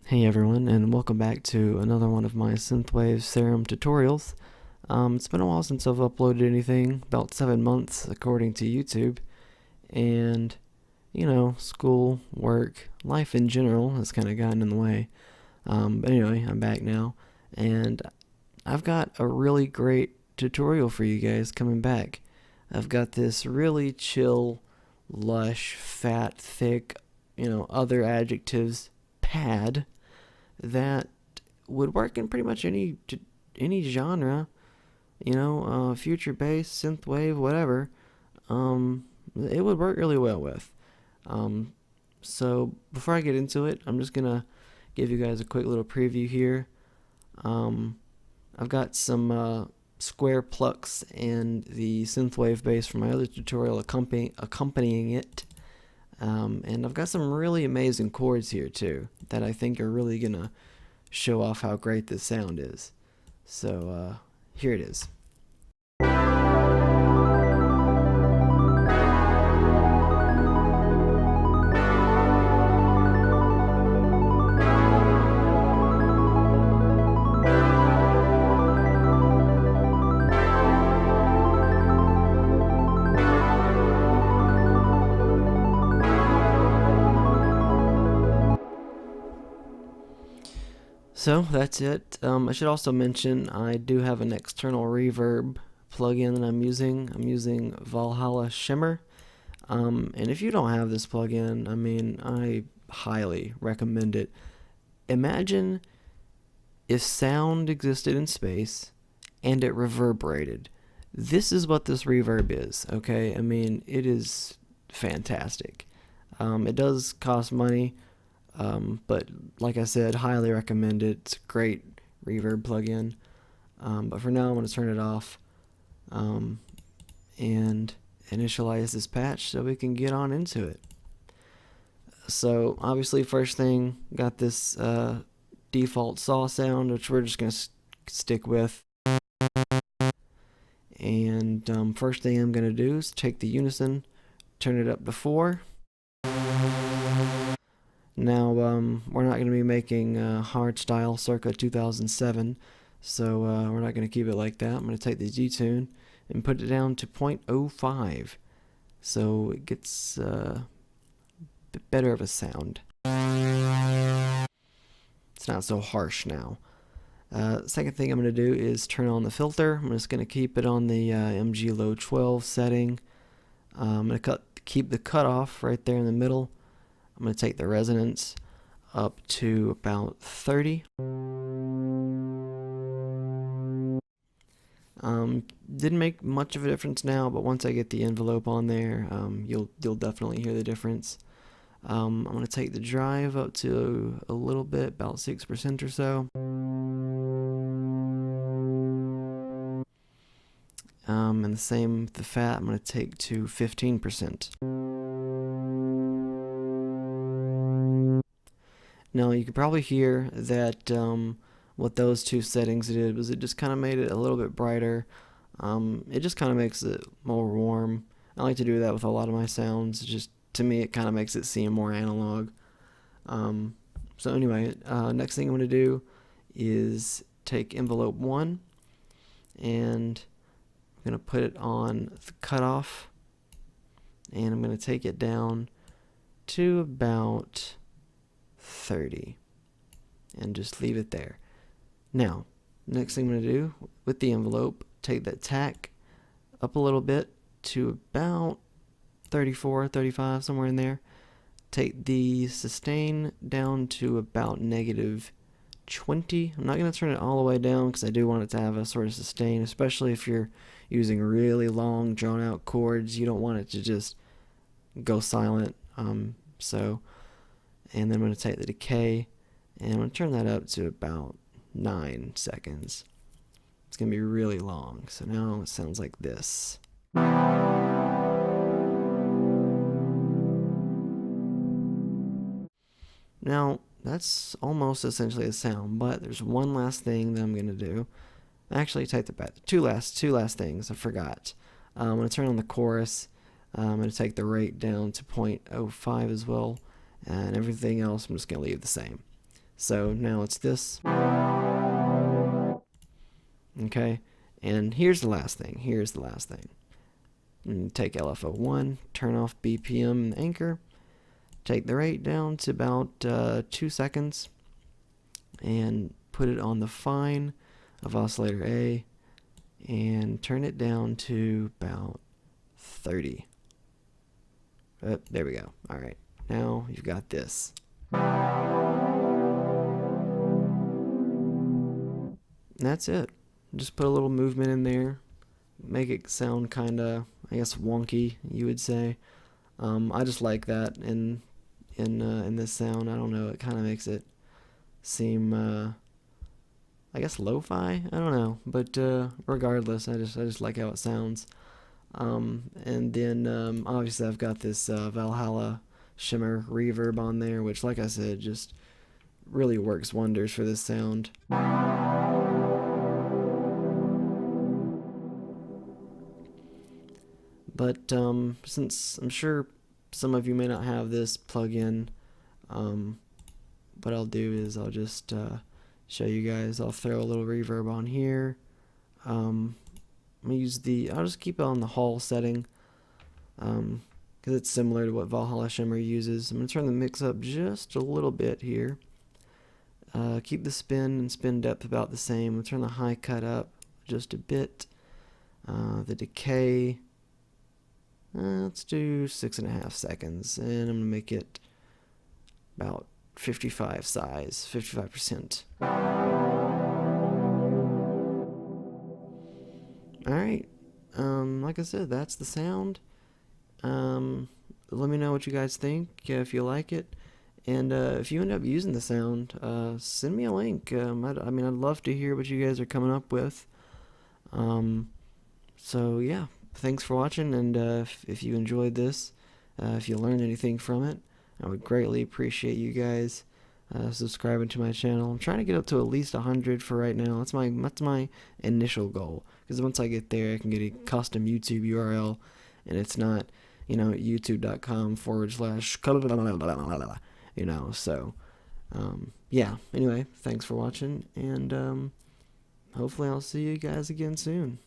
Hey everyone, and welcome back to another one of my Synthwave Serum tutorials. It's been a while since I've uploaded anything, about 7 months according to YouTube, and school, work, life in general has kind of gotten in the way. But anyway, I'm back now, and I've got a really great tutorial for you guys coming back. I've got this really chill, lush, fat, thick, other adjectives pad that would work in pretty much any genre, future bass, synthwave, whatever. It would work really well with. So before I get into it, I'm just gonna give you guys a quick little preview here. I've got some square plucks and the synthwave bass from my other tutorial accompanying it. And I've got some really amazing chords here too that I think are really gonna show off how great this sound is. So here it is. So that's it. I should also mention I do have an external reverb plugin that I'm using. I'm using Valhalla Shimmer. And if you don't have this plugin, I highly recommend it. Imagine if sound existed in space and it reverberated. This is what this reverb is, okay? It is fantastic. It does cost money. But like I said, highly recommend it. It's a great reverb plugin. But for now, I'm going to turn it off and initialize this patch so we can get on into it. So obviously, first thing, got this default saw sound, which we're just going to stick with. And first thing I'm going to do is take the unison, turn it up to 4. Now, we're not going to be making hardstyle circa 2007, so we're not going to keep it like that. I'm going to take the G-tune and put it down to 0.05, so it gets a bit better of a sound. It's not so harsh now. Second thing I'm going to do is turn on the filter. I'm just going to keep it on the MG Low 12 setting. I'm going to keep the cutoff right there in the middle. I'm going to take the resonance up to about 30. Didn't make much of a difference now, but once I get the envelope on there, you'll definitely hear the difference. I'm going to take the drive up to a little bit, about 6% or so. And the same with the fat, I'm going to take to 15%. Now you can probably hear that what those two settings did was it just kind of made it a little bit brighter. It just kind of makes it more warm. I like to do that with a lot of my sounds. Just to me, it kind of makes it seem more analog. So anyway, next thing I'm going to do is take envelope 1 and I'm going to put it on the cutoff, and I'm going to take it down to about 30 and just leave it there. Now, next thing I'm going to do with the envelope, take that tack up a little bit to about 34, 35, somewhere in there. Take the sustain down to about -20. I'm not going to turn it all the way down because I do want it to have a sort of sustain, especially if you're using really long, drawn out chords. You don't want it to just go silent. And then I'm going to take the decay and I'm going to turn that up to about 9 seconds. It's going to be really long. So now it sounds like this. Now, that's almost essentially the sound, but there's one last thing that I'm going to do. Actually, take that back. Two last things I forgot. I'm going to turn on the chorus. I'm going to take the rate down to 0.05 as well. And everything else I'm just going to leave the same. So now it's this. Okay, and here's the last thing. Take LFO1, turn off BPM and anchor, take the rate down to about 2 seconds, and put it on the fine of oscillator A, and turn it down to about 30. There we go. Alright, now you've got this. That's it. Just put a little movement in there, make it sound kind of, I guess, wonky, you would say. I just like that in this sound. I don't know, it kind of makes it seem, I guess, lo-fi. I don't know, but regardless, I just like how it sounds. And then obviously I've got this Valhalla shimmer reverb on there, which, like I said, just really works wonders for this sound. But since I'm sure some of you may not have this plugin, what I'll do is I'll just show you guys. I'll throw a little reverb on here. I'm gonna use I'll just keep it on the Hall setting, because it's similar to what Valhalla Shimmer uses. I'm gonna turn the mix up just a little bit here. Keep the spin and spin depth about the same. We'll turn the high cut up just a bit. The decay, let's do 6.5 seconds, and I'm gonna make it about 55 size, 55%. Alright, like I said, that's the sound. Let me know what you guys think, if you like it. And if you end up using the sound, send me a link. I mean, I'd love to hear what you guys are coming up with. So yeah, thanks for watching, and if you enjoyed this, if you learned anything from it, I would greatly appreciate you guys subscribing to my channel. I'm trying to get up to at least 100 for right now. That's my initial goal, because once I get there, I can get a custom YouTube URL, and it's not, youtube.com/, so yeah, anyway, thanks for watching, and hopefully I'll see you guys again soon.